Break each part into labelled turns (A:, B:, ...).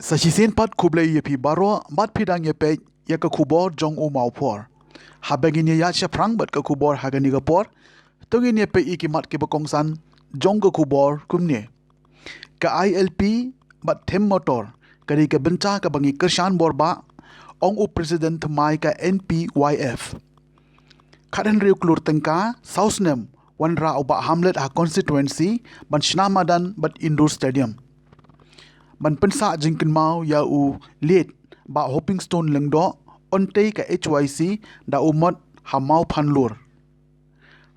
A: Sachisen pat kuble ye pi baro bat pidang ye pe ya ka kubor jong u mau por. Habagin ye ya cha prang bat ka kubor hagani ga por. Tungin ye pe ikimat ke bakongsan jong ka kubor kumne. Ka ILP bat them motor kari ka benca ka bangi kershan borba ong u president mai ka NPYF. Karen riu klur tengka Sausnem wanra uba hamlet ha constituency ban Shnamadan bat Indoor Stadium. Ban pensa jingkin mau ya u lead ba hopping stone lengdo onte ka HYC da umot ha mau phanlur.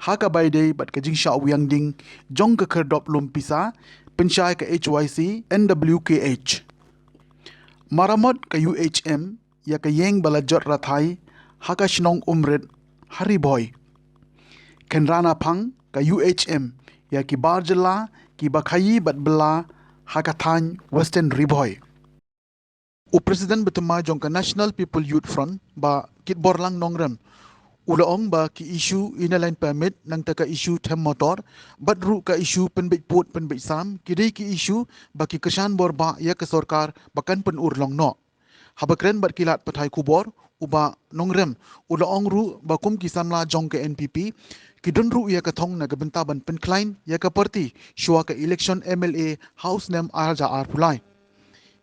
A: Ha ka baide bat ka jingsha uyang ding jong ka kherdop lumpisa pensyai ka HYC NWKH. Maramot ka UHM ya ka yeng balajot rathai ha ka shnong umret hari boy. Kenrana phang ka UHM ya ki barjala ki bakhayi bat bela Hakathan Western Riboy. President betema jong ka National People Youth Front ba kitbor lang nongrem. Ulaong ba ki issue inaline permit nang ta ka issue them motor badru ka issue penbit put penbit sam kidai ki issue ba ki kesan bor ba ya ke sarkar bakan pen urlong no. Habakren bat kilat pathai kubor uba nongrem ulaong ru ba kum ki samla jong ka NPP kidun ru ya ka thong na gabenta ban pen klein ya ka party shua ka election MLA house name arja ar pulai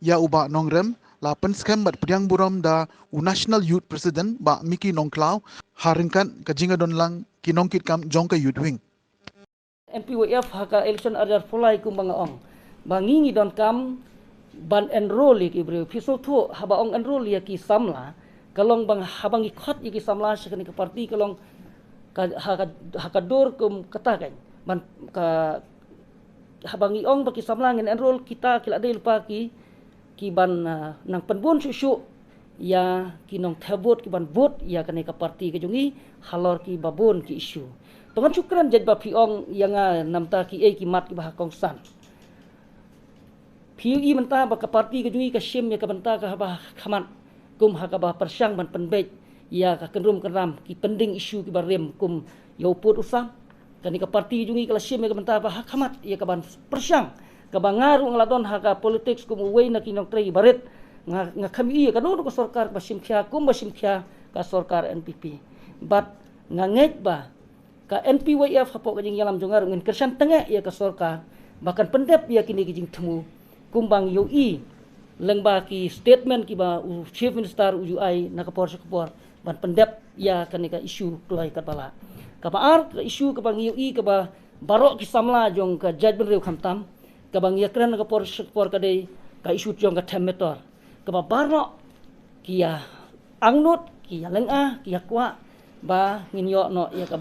A: ya uba nongrem la pen scam bat pediang buram da u national youth president ba Miki Nongklau haringkan ka jinga don lang kinongkit kam jong ka youth wing
B: NPYF haka election arja pulai kum banga ong bangingi don kam ban enroll ki bre piso thu haba ong enroll ya ki samla kalong bang habang ikot ki samla sekani ka party kalong hakador kum katakan man ka habang iong baki samlang enroll kita kila dei lupa ki ban nang penbun susu ya kinong thabot ki ban vote ya kane ka party ka jungi halor ki babon ki issue tongan syukran jad ba piong yang namta ki ki mat ki bah kongsan PUI menta ba ka party ka jungi ka shim ya ka benta ka bah khamat kum ha ka bah persyang ban penbet ya ka kenrum keram ki pending isu ki barem kum yo put usam kani ka parti jungi kala sim ka benta ba hakamat ya ka ban persyang ka bangaru ngladon ha ka politics kum uway na kinong trei baret nga kami ka no ko sarkar ba sim kya kum ba sim kya ka sarkar NPP but nga nget ba ka NPYF hapo ka jing yalam jongar ngin kersan tenge ya ka sarkar bahkan pendep ya kini kijing temu kumbang yo lengba ki statement ki ba chief minister UI nakapor ban pendep ya kanika isu tulai katala kapaar ka isu ka bang UI ka ba barok ki samla jong ka judgment reu khamtam ka bang yakran ka por ka dei ka isu jong ka themetor ka ba barok ki ya angnut ki ya lenga ki ya kwa ba nginyo no ya ka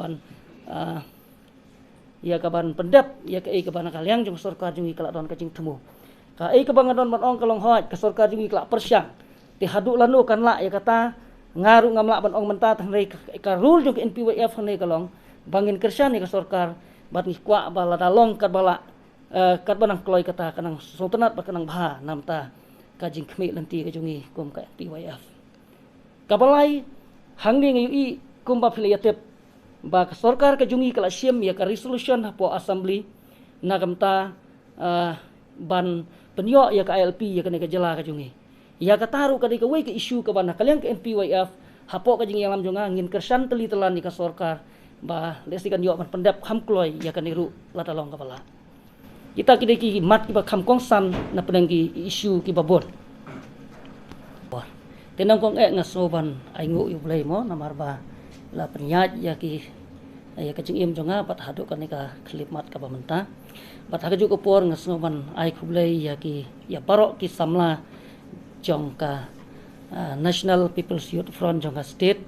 B: ban pendep ya ka ban kalyang jong sarkar jong ikala don ka jing temu ka ka bang don ban ong kalong hoat ka sarkar jong ikala persyang ti hadu lanu kan la ya kata ngaru ngamla ban ong menta tang rei ka rule jong NPYF ne kalong bangin kersan ni ka sarkar bat ni kwa bala dalong kat bala kat banang kloi kata kanang sultanat ba kanang bha namta ka jing khme lanti ka jungi kum ka NPYF kabalai hangni ngi kum ba philiatep ba ka sarkar ka jungi kala sim ya ka resolution po assembly nagamta ban penyo ya ka ILP ya ka ne ka jela ka jungi ya kataru ka di ka way ka issue ka ba nakalyang ka NPYF hapo ka jing yalam jonga ngin kersan teli telan ni ka sarkar ba lesi kan yo man pendap khamkloy ya kan niru latalong ka pala kita kide ki mat ki ba khamkongsan na pedang ki issue ki babon tenang kong ngasoban ai ngu yu blai mo namar ba la penyat ya ki ya ka jing im jonga pat hadu kan ni ka klip mat ka ba menta bat ha ju ko por ngasoban ai khublai ya ki ya parok ki samla jong ka National People's Youth Front jong ka state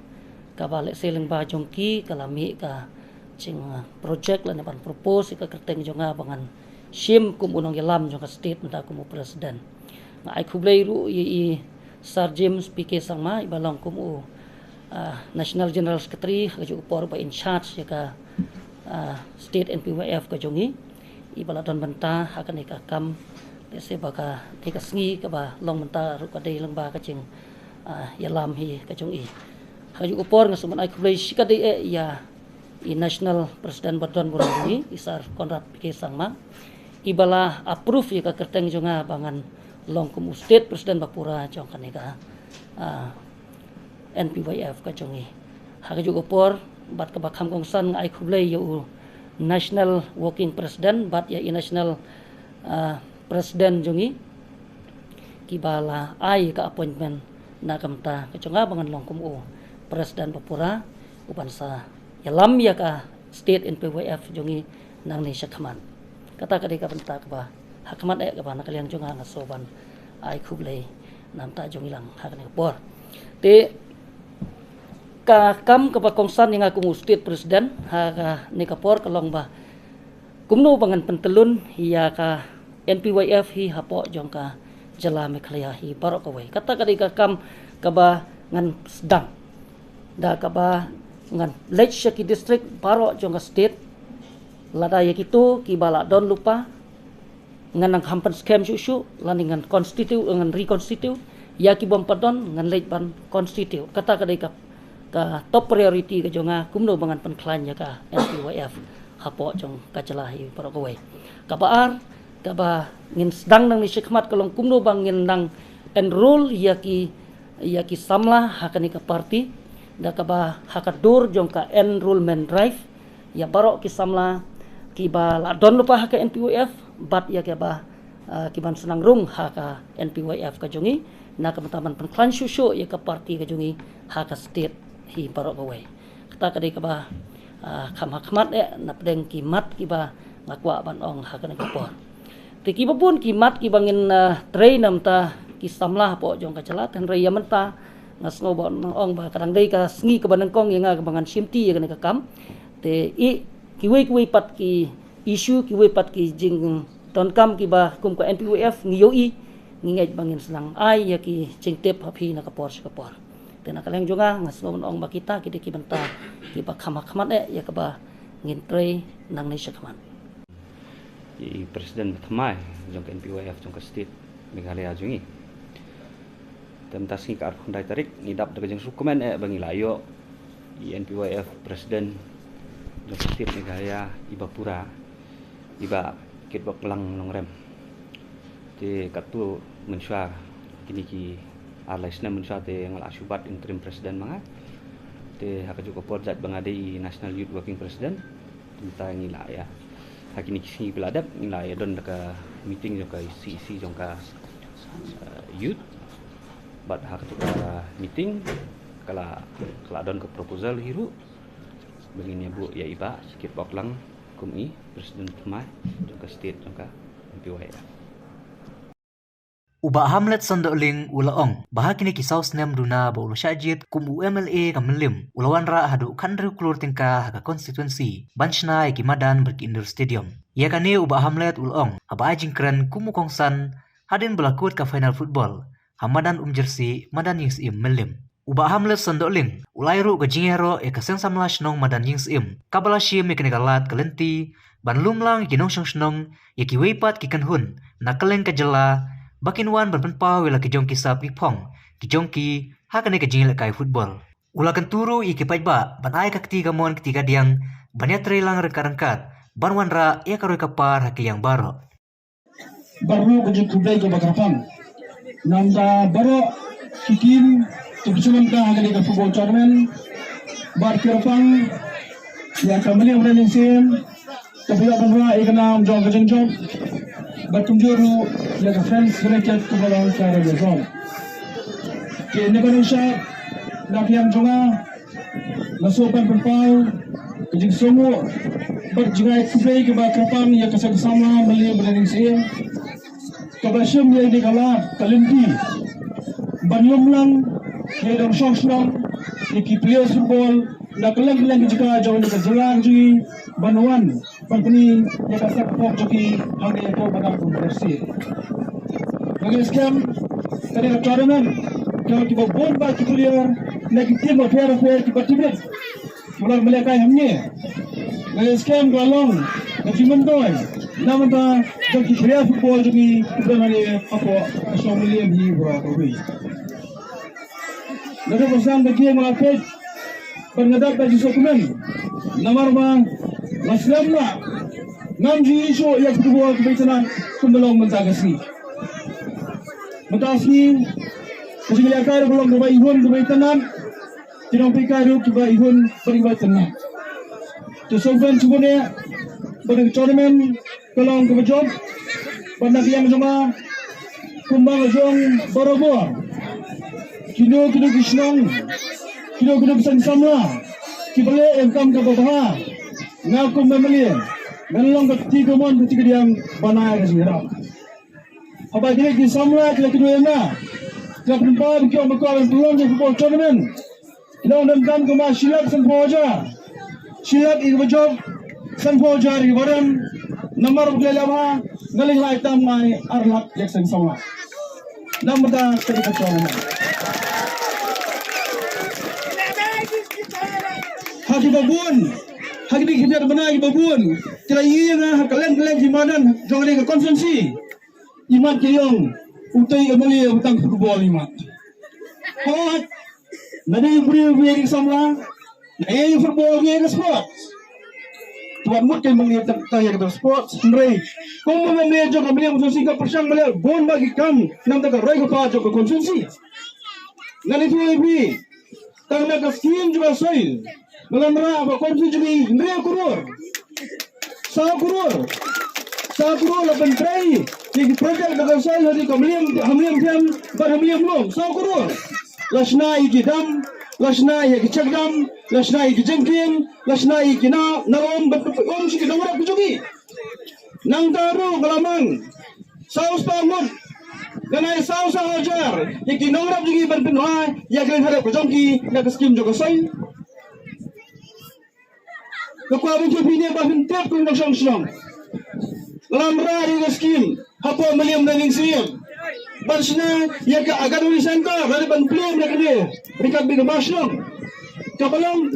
B: ka balik seleng ba jong ki kalami ka jing project la ban propose ka kerteng jong bangan sim kum unong yalam jong ka state menta kum presiden na ai khublai ru i Sir James PK Sangma ibalong kum National General Secretary ka ju por ba in charge ya ka state NPYF ka jongi ibaladon benta hakan ka kam dese baka tika sngi ka ba long menta ru ka dei lang ba ka jing yalam hi ka jong haju upor ngasuman ai khlei ka dei ya i national president badon burungi isar Konrad PK Sangma ibala approve ya ka kerteng jonga bangan long kum state president bapura jong kanega NPYF ka jongi haka juga por bat ka bakham kongsan ai khublei yo national working president bat ya national president jongi kibala ai ka appointment na kamta ka jonga bangan long kum o president bapura ubansa ya lam ya ka state NPYF jongi nang ni syakman kata kadika benta ka ba hakmat ka ba nakaliang jonga nga soban ai khublei nam ta jongi lang hakane por te ka kam ka pakongsan yang aku state president ha ni kapor kalong ba kumno bangan pentelun ya ka NPYF hi hapo jong ka jala mekhlaya hi barok away kata kadika kam ka ba ngan sedang da ka ba ngan lech ki district barok jong ka state lada ya kitu ki bala don lupa ngan nang hampan scam syusyu lani ngan constitute ngan reconstitute ya ki bom padon ngan lech ban constitute kata kadika ka top priority ka jonga kumno bangan penklan ya ka NPYF hapo jong kacalahi para kowe ka baar ka ba ngin sedang nang ni syikmat kalong kumno bang ngin nang enroll ya ki samla hakani ka party da ka ba hakadur jong ka enrollment drive ya barok ki samla ki ba la don lupa haka NPYF bat ya ka ba ki ban senang rung haka NPYF ka jongi na ka mataman penklan syusyu ya ka party ka jongi haka state hi parok away kata kadai ka ba kham hakmat na pedeng kimat ki ba ngakwa ban ong hakan kapor ti ki babun kimat ki bangin train nam ta ki samlah po jong ka calat han raya menta ngas ngobon ong ba kadang dei ka sngi ka banang kong yang bangan simti ya ka kam te i ki we pat ki issue ki we pat ki jing don kam ki ba kum ka NPYF ngiyoi ngingej bangin senang ai ya ki cingtep hapi na kapor tena kaleng juga ngas ngomong ong bakita kidi ki benta ki ba khamak ya ka ba ngintre nang ni syakman
C: i presiden thamai jong NPYF jong ka state Meghalaya jungi tem tasngi ka arkhundai tarik ngidap daga jeng sukumen bangi layo i NPYF presiden jong state Meghalaya iba pura iba kitbok lang nongrem te katu mensua kini ki alaisna mensuate ngal asubat interim presiden manga te haka juga porjat bangadei national youth working president tentang ngila ya hakini kisi beladap ngila ya don ka meeting joka isi jongka youth bat haka juga meeting kala don ke proposal hiru begini bu ya iba sikit boklang kumi presiden tmai jongka state jongka NPYF
D: Uba Hamlet Sandoling ulaong bahakini kisaw snem duna ba ulo syajit kum UMLA kamenlim ulawan ra hadu kandru klur tingka haka constituency banchna ikimadan berkindur stadium ya kani uba Hamlet ulaong aba ajing keren kumu kongsan hadin belakut ka final football hamadan jersey madan yings im melim uba Hamlet Sandoling ulairu gajingero e kaseng samlash nong madan yings im kabalashim ikinikalat kalenti banlumlang ginong shnong yakiweipat kikanhun nakaleng kajela Bakinwan berpenpau wila kijong kisap pipong, kijong ki hakane kajing kai football. Ulakan turu ikipaj ba, banai ketiga mon ketiga diang, banyak lang rengkat-rengkat, banwan ra ia karoi kapar haki yang baro.
E: Baru kejung kublai ke bakapang. Nanda baro kikim, kebetulan ka hakane ka football tournament, bar kirapang, yang kembali orang Indonesia, tapi banwa ikanam jong kejung jong. Batunjuru ya ka friends connected to balong sa region. Ke Indonesia nakiang jonga nasupan perpau kejing semua berjingai kublai ke bakrapang ya kasama meli berning sia kabasyam ya di kala kalenti banlum lang ya dong song iki players football nakalang jika jauh di kejelang ji banuan Pagkini, nakasa po joki hanggang ito manang konversi. Ngayon scam, kanina tournament, kaya kiba bomba kikuliar, nagitim o fair kiba-tibit. Walang malakay hamnya. Ngayon scam, galong, nagimandoy. Naman ta, joki kaya football joki kubangani ako, asong million hibra kawi. Nagapasang bagi mga page, pagnadag na dokumen, namar ba, Maslam na namji iso yang kedua kebetulan kumbalong mentagasi. Matasi kasi kaya belum kebai ihun kebai tenan. Tinong pikaru kebai ihun beribai tenan. To sovereign sebenarnya pada tournament kalau kebai job pada yang cuma kumbang jong borobor. Kino kisnong kino pesan sama. Kibale engkam ke bawah. Ngaku memeli. Ngalong ketiga mon ketiga yang banai kesirap. Apa kira kisamla kira kedua na. Kira penempah kira makal belum di football tournament. Kira undang ke silap sempoja. Silap ik bejob sempoja ri waran nomor belama ngaling lai tam mai arlak leksen sama. Nomor ta ketika tournament. Haki babun, haki di kita benar haki babun. Kira iya kalian jimanan jangan ke konsensi. Iman kiyong utai amali utang football iman. Hot. Nadi beri samla. Nai football ke sport. Tuan mut kay mengitak tanya ke sport. Ndrei. Kung mo medyo kami ang konsensi ka persang mali bon bagi kam nang taga rai ko pa jo ko konsensi. Nani tu ibi. Tang naga skin juga soil. Melamra apa konsensi ni ndrei kuror. Sa kuror lapan try. Di project dagang soil hari hamliam jam bar hamliam long. Sa kuror. Lasna iki dam, lasna iki cekdam, lasna iki jengkin, lasna iki na narom om si kinawara kujugi. Nang taru galamang. Saus pamut. Ganai saus hajar. Iki nongrap jugi berpenwa ya kalian harap kujongki na keskim juga soil. Kekuatan jepini bahkan tiap kau nak song. Lamra di skim, apa meliam dan sim. Barsna ya ke agadori center, ada ban plum nak dia. Mereka bina masong. Kapalang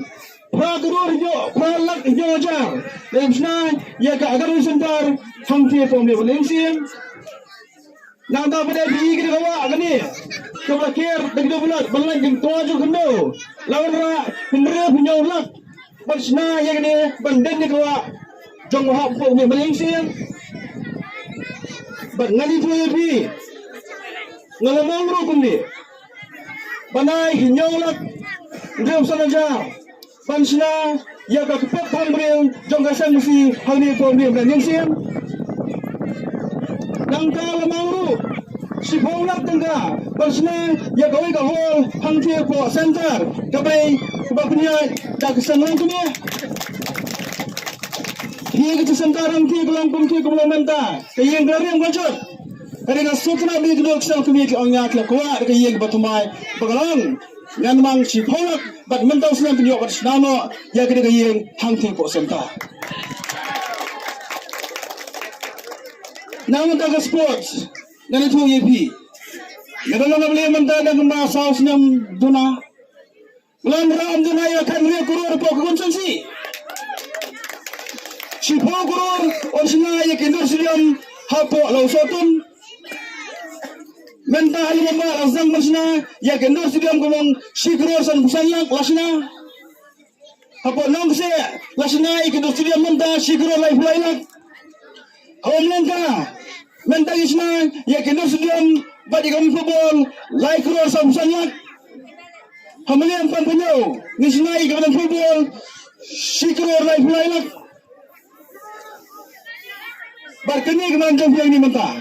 E: prageror jo, pralak jo ajar. Barsna ya ke agadori center, hangti apa meliam dan sim. Nang tak pada bi kita kawa agani. Kebakir dengan bulat, balang dengan tuaju kendo. Lamra pemberi punya ulak. Barsna yang ni bandeng ni kawa. Jong hap po ni meliam sim. Ngali tu bi. Ngalamang ro kumni. Banai hinyolak. Ndem sanaja. Bansna ya ka kepet pambreu jong gasan si halni po ni dan sim. Nang kalamang ro. Si Paulak tengah. Bansna ya kawai ka hol hangti po center. Kabay kubapnya dak sanang kumni. Dia kita sentaran ki kelang kumki kumla menta. Kayeng glari yang bacot. Karena sukna bi kedok sang kumi ki ongnya ki kuat ke yeng batumai. Bagalang ngan mang si Paulak bat mentau senang pinyo kat senamo ya ke yeng hangti po senta. Namun taga sports dan itu YP. Ngadalong beli menta dan kena saus nyam duna. Ulan ram duna ya kan ria kurur po konsensi. Si Pogurur on sina ya kendur siliam hapo lausotun. Menta halimama azang masna ya kendur siliam kumong sigror san busanyak lasna. Hapo nongse lasna ikendur siliam menta sigror life lailak. Hawam lengka menta isna ya kendur siliam badi kami football life ror san busanyak. Hamalian pampanyo nisna ikendur football sigror life lailak. Barkani kemarin jom yang ni mentah.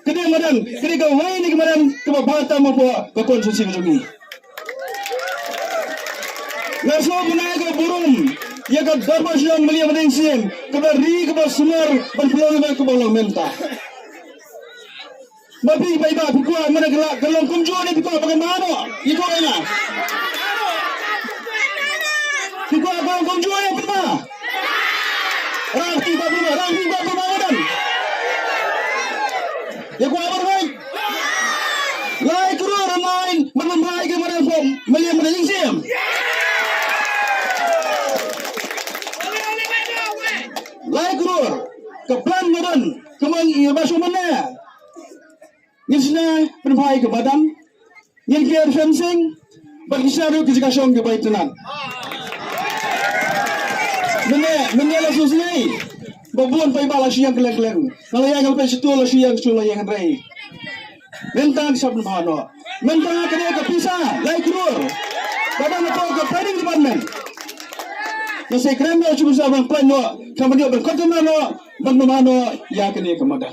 E: Kini kemarin, kini kawai ni kemarin kebabata mampu ke konsensi kejungi. Ngaso punai ke burung, ya ke darba siang melihat menengsin, kebari kebab sumur berpeluang kebawang mentah. Tapi baik pikua mana gelak gelong kunjung ni pikua bagaimana? Itu mana? Pikua gelong kunjung ni apa? Rafi Babu dan ya gua berbaik lai kurur main menembrai ke mana pun melihat menang sim lai kurur ke plan modern kemang ia basu mana nisna menembrai ke badan yang care fencing berkisar ke jika syong ke baik tenan Menela susui, babon pai bala siang keleng-keleng. Kalau yang kalau situ lah siang rai. Mentang sabun bahano. Mentang kena ke pisa, lai keluar. Kadang apa ke planning department. Nasi kerana cuma sabang plan no, kamu dia berkonten no, bang mano ya kena ke modal.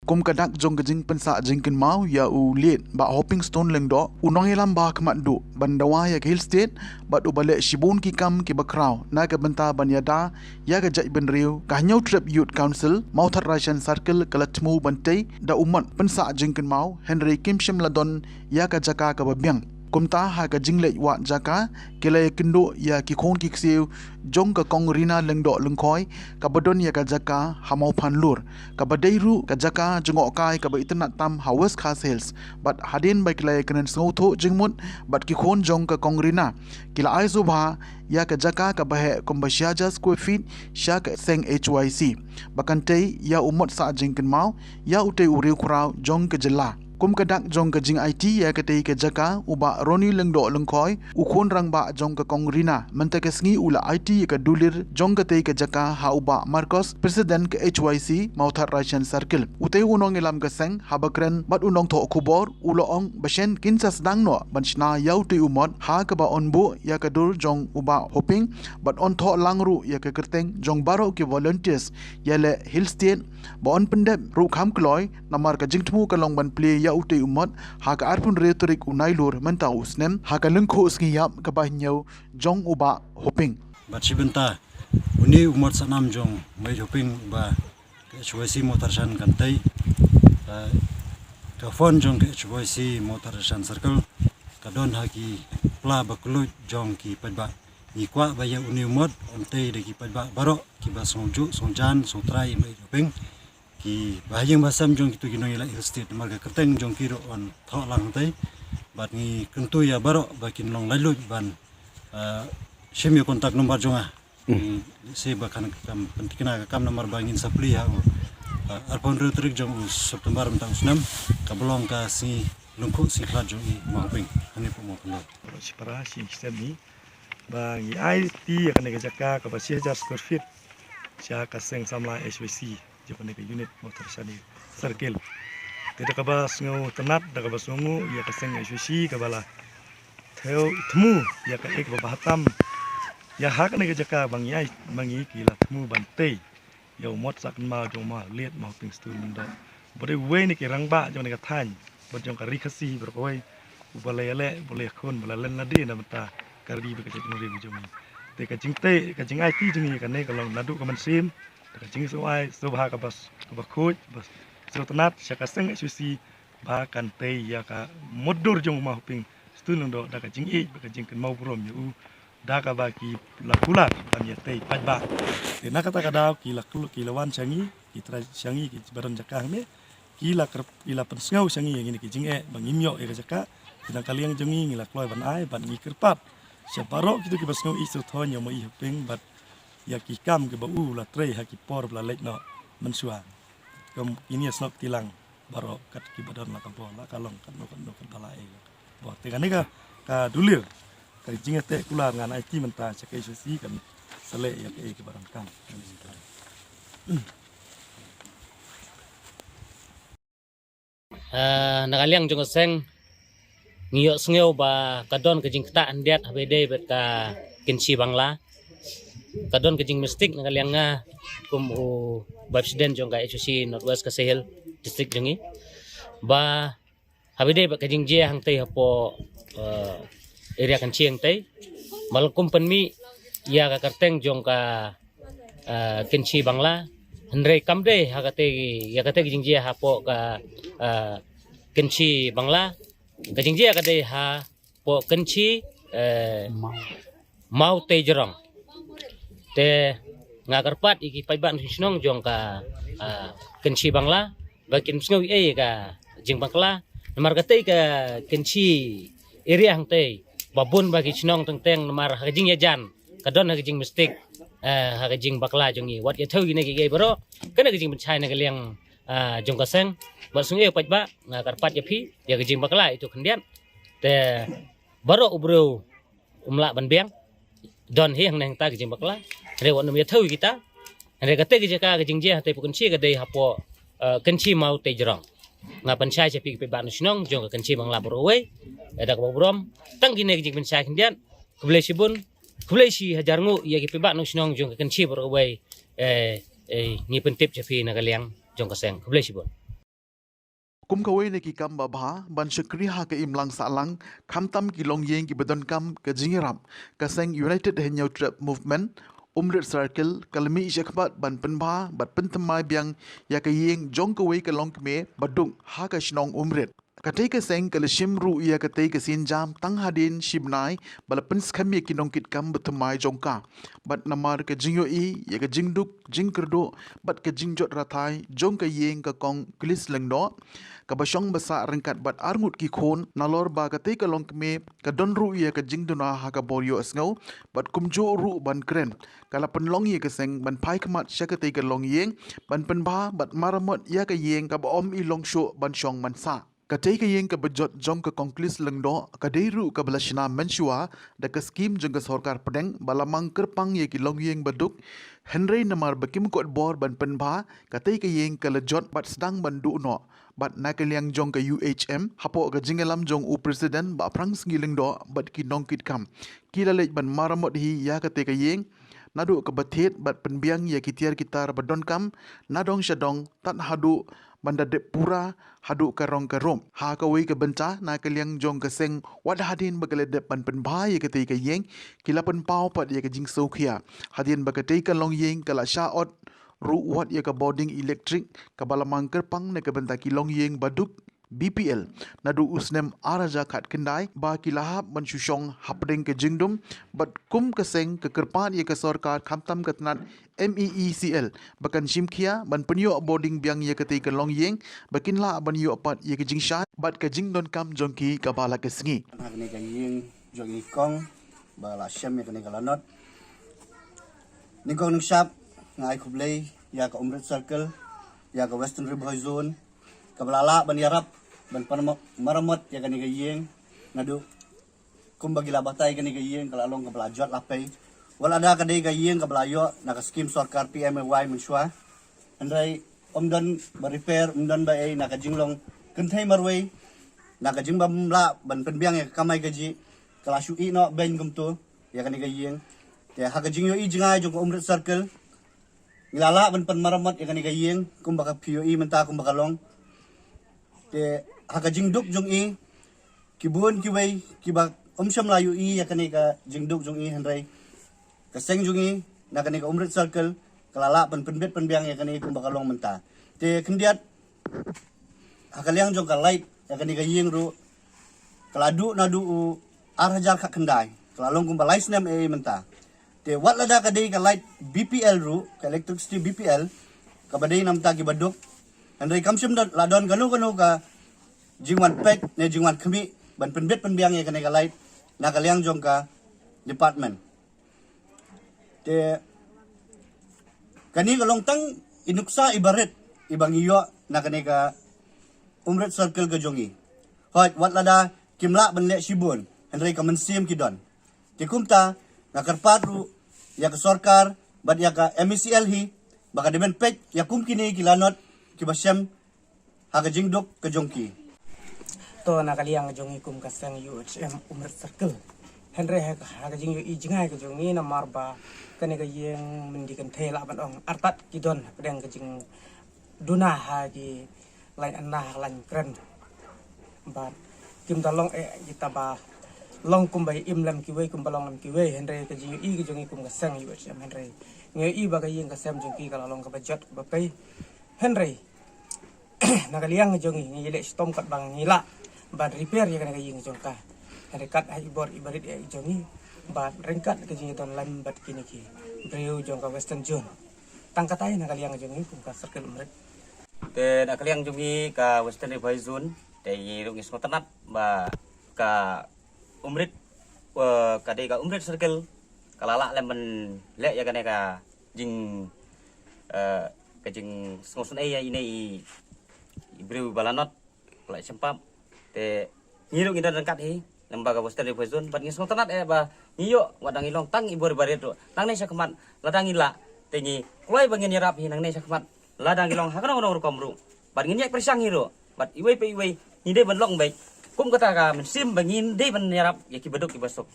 A: Kum kadak jong kejing pensa jingkin mau ya u liet ba hopping stone leng do unong elam ba kemat do bandawa ya ke hill state ba do balik shibun ki kam ki bakraw na ke benta ban yada ya ke jai ben riu ka nyau trip youth council mau thar ration circle kalatmu bantai da umat pensa jingkin mau Henry Kim Shim Ladon ya ka jaka ka babyang kumta ha ka jingle wa jaka kele kindo ya ki khon ki ksiu jong ka kong rina leng do leng khoi ka badon ya ka jaka hamau phan lur ka badai ru ka jaka jongok kai ka ba itna tam house khas hills but hadin bai kele kenen sngo tho jingmut but ki khon jong ka kong rina kila ai subha ya ka jaka ka bahe kombasya jas square feet sha ka seng HYC bakante ya umot sa jingkin mau ya utei uriu krau jong ka jela kum kadak jong ka jing IT ya ka tei ka jaka uba Roni lengdo lengkhoi ukhon rang ba jong ka kongrina menta ka sngi ula IT ka dulir jong ka tei ka jaka ha uba Marcos president ka HYC Mauthar Ration Circle utei unong elam ka seng habakren bat unong tho khubor ulo ong bashen kinsas dang no banchna yau tei umot ha ka ba onbu ya ka dur jong uba hoping bat on tho langru ya ka kerteng jong baro ki volunteers yale hill state ba on pendep ru kham kloi namar ka jingthmu ka long ban play ya utei umat ha ka arpun retorik unai lur menta usnem ha ka lengkho skiyap ka ba nyau jong uba hoping
F: Batsibenta uni umat sanam jong mai hoping ba HYC motarshan kantai ka phone jong ke HYC motarshan circle kadon haki pla bakulu jong ki padba ni kwa ba ya uni umat ontai de ki padba baro ki ba songju songjan sotrai mai hoping ki bahayang basam jong kitu ginong ila state marga kerteng jong kiro on tho lang tai bat ni kentu ya baro bakin long lalu ban shemi kontak nomor jonga se bakan kam pentikna kam nomor bangin sapli ha arpon retrik jong September mentang sunam kabelong ka si lungku si klat jong i maping ani pomo pono
G: para si sistemi bagi IT akan negajaka ka basia jas square feet sia ka seng samla HWC Japan ke unit motor sani circle tidak kabas ngau tenat dak kabas ngungu ya kaseng HWC kabala theo temu ya ka ek bahatam ya hak ne jaka bangi bangi kila temu bantai ya mot sak ma jong ma liet ma ping stu ndo bode we ni ke rangba jong ne ka than bot jong ka rikasi berkoi ubale le boleh khon bala len nadi na mata kardi be ka jong ri jong te ka jingte ka jing IT jing ni ka ne ka long nadu ka man sim ka jing so ai so ba ka bas ka ba khoj bas so tenat syaka seng HWC ba kan te ya ka modur jong ma ping stu ndo da ka jing e ka jing kan mau prom yu da ka ba ki la kula ban ya te pa ba te na kata kada ki la kulu ki lawan changi ki tra changi ki baran jakang me ki la krep ki la pensngau changi yang ini ki jing e bang imyo e ka jaka kita kalian jengi ngila kloi ban ai ban ngi kerpat siaparo kitu ki basngau isu thonya mo i ping bat ya ki kam ke bau la tre ha ki por bla lek no mensuang kom ini snok tilang baro kat ki badan la kampo la kalong kan no kan bala e bo te kan ka dulir ka jingete kula ngan IT menta cek HWC kan sale ya ke barang kam
H: nakaliang jong seng ngiyok sngeu ba kadon kejing kta andiat habede bet ka kinsi bangla kadon kejing mistik nakaliang nga kum u presiden jong ka HWC Northwest Kasihil district jongi ba habede bet kejing je hang tei hapo area kan chiang tei mal kumpan mi ya ka karteng jong ka kinsi bangla Henry kamde hakate ya kate kejing je hapo ka kinsi bangla kajing dia kadai ha po kenci mau te jerong te ngakarpat iki paiban sinong jong ka kenci bangla bakin singo ka jing bangla namar katai ka kenci area hang te babun bagi sinong teng namar hajing ya jan kadon hajing mistik hajing bakla jongi wat ya thau gine ki bro kana hajing bencai na kaliang jong kaseng basung e pajba ngakarpat ya pi ya gejing bakla itu kendian te baro ubro umla banbiang don hi hang nang ta gejing bakla rewan ya thau kita re kate gejaka gejing je te pukun chi gadai hapo kenci mau te jerong ngapan sai cepi pe ban snong jong ka kenci bangla borwe ada ka brom tang gine jing ben sai kendian kuble sibun kuble si hajar ngu ya ki pe ban snong jong ka kenci borwe ni pentip cepi na kaliang jong ka seng kuble sibun
A: kum kawai ne ki kam ba bha ban shakri ha ka imlang salang kham tam ki long yeng ki bedon kam ka jingiram ka seng united henyau trap movement umrit circle kalmi isyakbat ban penba bat pentemai biang ya ka yeng jong kawai ka long kme badung ha ka shnong umrit katai ka seng kala shimru ya katai ka sinjam tang hadin shibnai bala pens khami ki nong kit kam betmai jongka bat namar ka jingyo I ya ka jingduk jingkerdo bat ka jingjot rathai jong ka yeng ka kong klis lengno ka basyong basa rengkat bat arngut ki khon nalor ba katai ka long kme ka donru ya ka jingduna ha ka boryo asngau bat kumjo ru ban kren kala penlong ya ka seng ban pai khamat syakatai ka long yeng ban penba bat maramot ya ka yeng ka ba om I long sho ban syong mansa katai ka yeng ka bejot jong ka konklis lengdo ka deiru ka balashna menshua da ka skim jong ka sarkar pedeng balamang kerpang ye ki long yeng baduk Henry namar bakim kot bor ban penba katai ka yeng ka lejot bat sedang bandu no bat nakaliang jong ka UHM hapo ka jingalam jong u president ba prang sngiling do bat ki nongkit kam kila lej ban maramot hi ya katai ka yeng nadu ka bathet bat penbiang ya kitiar kitar badon kam nadong syadong tat hadu banda de pura hadu karong karom ha ka wei ka benta na kaliang jong ka seng wad hadin bagale de pan penba ye ka tei ka yeng kila pan pau pat ye ka jing sokhia hadin bagate ka long yeng kala shaot ru wat ye ka boarding electric ka balamang kerpang ne ka benta ki long yeng baduk BPL nadu usnem araja khat kendai ba kilahap mensyusyong hapdeng ke jingdum bat kum keseng ke kerpan ye ke sarkar khamtam katnat MEECL bakan shimkhia ban penyo boarding biang ye ke tei ke long yeng bakinla ban yo pat ye ke jingsha bat ke jingdon kam jongki ka bala ke sngi
I: hakne ka yeng jogi kong ba la shem ye kane ka lanot ni kong shap ngai khublei ya ka umrit circle ya ka western river zone ka balala ban yarap ban maramot ya kani gayeng nadu kumbagi labatai kani gayeng kalalong kabla jot lapai wala ada kadai gayeng kabla yo na ka scheme sarkar PMY menshwa andai omdan ba repair omdan ba ai na ka jinglong kenthai marwei na ka jingbam la ban penbiang ya kamai gaji kala shu I no ben gumtu ya kani gayeng ya ha ka jingyo I jingai jong umrit circle ngilala ban pen maramot ya kani gayeng kumbaka POE menta kumbaka long te haka jingduk jong I kibun kiway kibak umsyam layu I ya kani ka jingduk jong I henry kaseng jong I na kani ka umrit circle kalala penbet penbiang ya kani kumbaka long menta te kendiat hakaliang jong ka light ya kani ka yeng ru kaladu nadu arhajar ka kendai kalalong kumbalai snem menta te wat lada kadai ka light BPL ru ka electricity BPL ka badai namta ki baduk henry kamsyam ladon kanu ka jingwan pek ne jingwan kemi ban penbet penbiang ye kane kalait na kaliang jong ka department te kani kalong tang inuksa ibaret ibang iyo na kane ka umret circle ka jongi hot wat lada kimla ban le shibun henry ka mensim kidon te kumta na karpatru ya ka sarkar bad ya ka MECL hi baka demen pek ya kum kini kilanot kibasyam haga jingdok ka jongki
J: to nakaliang jongi kum kasang UHM umret circle henry haga jing I jingai ka jongi na marba kane ka yeng mendikan thela ban ong artat kidon pedang ka jing duna hagi lain anah lan kren ba kim dalong kita ba long kum bai im lam kiwe kum balong lam kiwe henry ka jing I ka jongi kum kasang UHM henry ngai I ba ka yeng kasam jongki kala long ka bajot ba pai henry nakaliang jongi ngile stom kat bang ngila ban repair ya kana yeng jongka rekat ai bor ibarit ya jongi ban rengkat ke jingi ton lam bat kini ki breu jongka western zone tangkatai nakaliang jongi kum ka circle umret
K: te nakaliang jongi ka western river zone te rungis ngotanat ba ka umrit ka de ka umrit circle kalala lemben le ya kana ka jing ka jing ngosun ya ini ibreu balanot pala sempap te ngiro kita dekat hi lembaga western river zone bat ngis ngotanat ba ngiyo wadang ilong tang ibor baret nang ne sakmat ladang ila tengi kulai bangin yarap hi nang ne sakmat ladang ilong hakana ngono komru bat ngin yak persang hiro bat iwe pe iwe ni de ban long bai kum kata ka men sim bangin de ban yarap ya ki beduk ki basok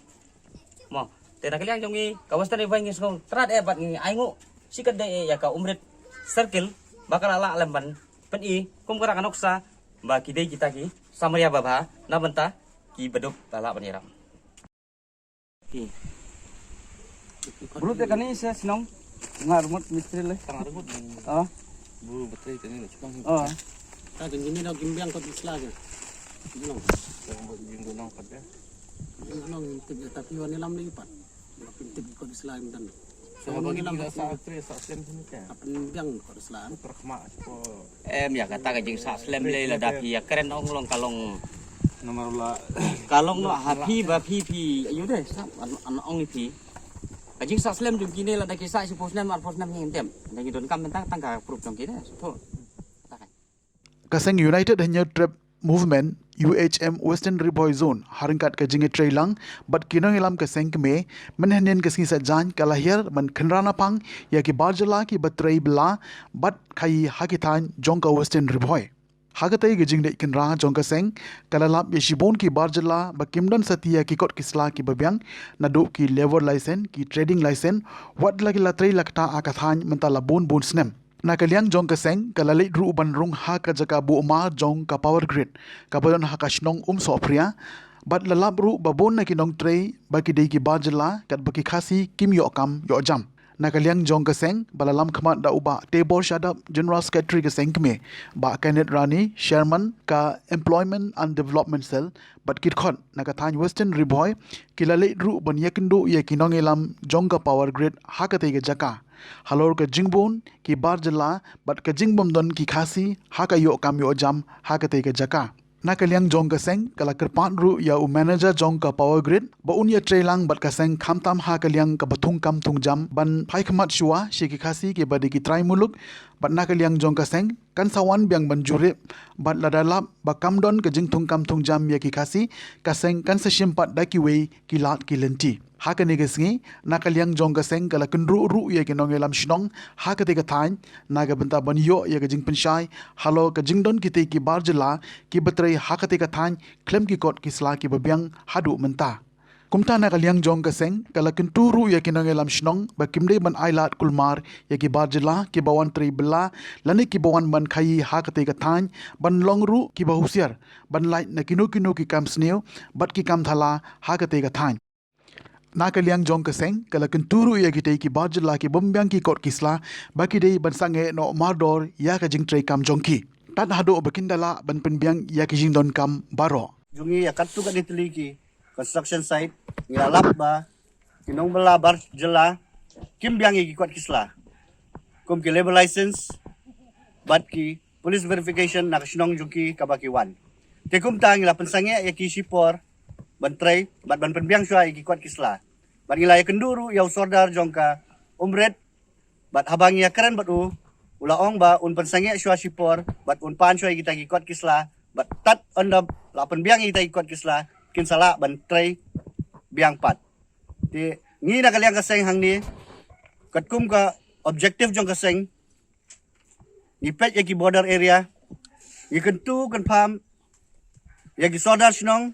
K: mo te na kaliang jongi ka western bai ngi song trat bat ngi aingo sikat de ya ka umret circle bakal ala lemban pen i kum kata kanoksa ba ki de kita ki samaria baba na banta ki beduk tala ban yarap ki Bro te kani se sinong ngarmut mistri le ngarmut bu betul kani le cupang
H: Ta gini daw gimbiang ko isla ge. Nong.
K: yung nong pada
H: Nong tig tapi wan nilam lipat. Pintig ko isla dan.
K: so bagi kita sa tre sa stem sini ka
H: Apin biang ko isla.
K: perkema po ya kata ka jing sa slam le la daki ya keren ong long kalong
G: nomor la
K: kalong no happy ba pi ayo deh an ong pi kajing sa slam jung kini la daki sa si posnam ar posnam ngin tem daki don kam tang ka proof jong kini so
A: Kaseng United hanya trip movement UHM Western Riboy Zone haringkat ke jinge trailang bat kinong ilam kaseng keme menhanen kasing sajan kalahir man khenrana pang ya ki barjala ki batrai bla bat khai hakitan jongka Western Riboy hagatai ge jingde kinra jongka seng kalalap yeshibon ki barjala ba kimdon satia ki kot kisla ki babyang nadu ki level license ki trading license wat lagi latrai lakta akathan mentala bon snem Nakaliang jong kaseng kalalit ru ban rung ha ka jaka bu ma jong ka power grid kabadon ha ka shnong sopria bat lalap ru babon na kinong tray baki dei ki bajla kat baki khasi kim yo kam yo jam Nakaliang jong kaseng balalam khamat da uba tebor shadap general secretary kaseng kme ba Kenneth Rani chairman ka employment and development cell bat kit khot nakathan Western Riboy kilalit ru ban yakindo ye kinong elam jong ka power grid ha ka te ge jaka halor ke jingbon ki barjala bat ke jingbom don ki khasi ha ka yo kam yo jam ha ka te ke jaka nakaliang jong ka seng kala kerpan ru ya u manager jong ka power grid ba un ya trailang bat ka seng khamtam ha kaliang ka bathung kam thung jam ban phai khamat shua she ki khasi ke badi ki trai muluk bat nakaliang jong ka seng kan sawan biang ban jure bat ladalap ba kamdon ke jing thung kam thung jam ya ki khasi ka seng kan sa shimpat da ki we ki lat ki lenti Haka ni kesengi nakaliang jong kaseng kala kenru ru ya ke nongelam shnong haka te kathain naga benta ban yo ya ke jing penshai halo ke jingdon kite ki barjala ki batrai haka te kathain klem ki kot ki sla ki babyang hadu menta kumta nakaliang jong kaseng kala kentu ru ya ke nongelam shnong ba kimde ban ailat kulmar ya ki barjala ki bawan tri bela lani ki bawan ban khai haka te kathain ban long ru ki bahusiar ban light na kinu ki kam sneu bat ki kam thala haka te kathain Nakaliang jong kaseng kala kenturu ya kita ki bajla ki bombyang ki kot kisla baki dei ban sange no mardor ya ka jing tray kam jongki tat hado bakindala ban penbyang ya ki jing don kam baro
I: jungi ya katu ka ditliki construction site ngilalap ba kinong bala bar jela kim biang ki kot kisla kum ki labor license bat ki police verification na kasnong jungki kabaki wan tekum tang la pensange ya ki sipor ban tray bat ban penbyang shwa ki kot kisla bat ngilai kenduru yau sordar jongka umret bat habang ya keren bat ulaong ba un pensange shwa sipor bat un pan shwa kita ki kot kisla bat tat ondam la penbyang kita ki kot kisla kin sala ban tray biang pat ti ngi na kaliang kaseng hang ni katkum ka objective jong kaseng ni pet ya ki border area ni kentu confirm ya ki sordar shnong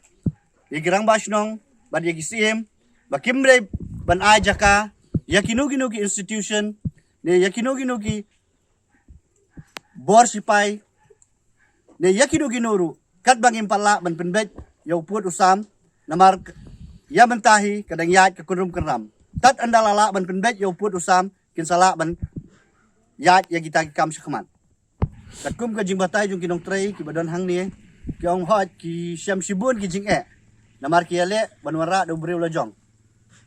I: ya ki rang ba shnong bat ya ki CM bakimre ban ajaka yakinugi institution ne yakinugi bor sipai ne yakinugi noru kat bangim pala ban penbet yau put usam namar ya mentahi kadang yat ke kunrum keram tat andalala ban penbet yau put usam kin sala ban yat ya kita kam sekmat katkum ka jingbatai jung kinong tray ki badon hang ni ki ong hot ki syam sibun ki jing namar ki ale ban wara do breu lojong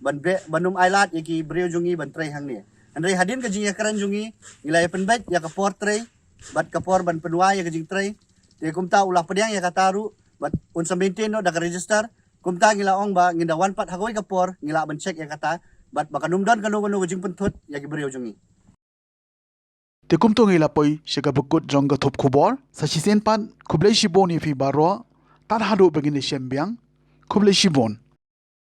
I: banum ailat yaki breu jungi ban tray hang ni andai hadin ka jing ya karan jungi nilai penbet ya ka por tray bat ka por ban penwa ya ka jing tray te kumta ulah pediang ya kataru bat un sambentin no da ka register kumta ngila ong ba nginda wan pat hagoi ka por ngila ban check ya kata bat bakanum don kanu jing pentut ya ki breu jungi
A: te kumto ngila poi shika bukut jong ka thop khubor sachisen pan khublei shiboni fi baro tar hadu begin shembyang khublei shibon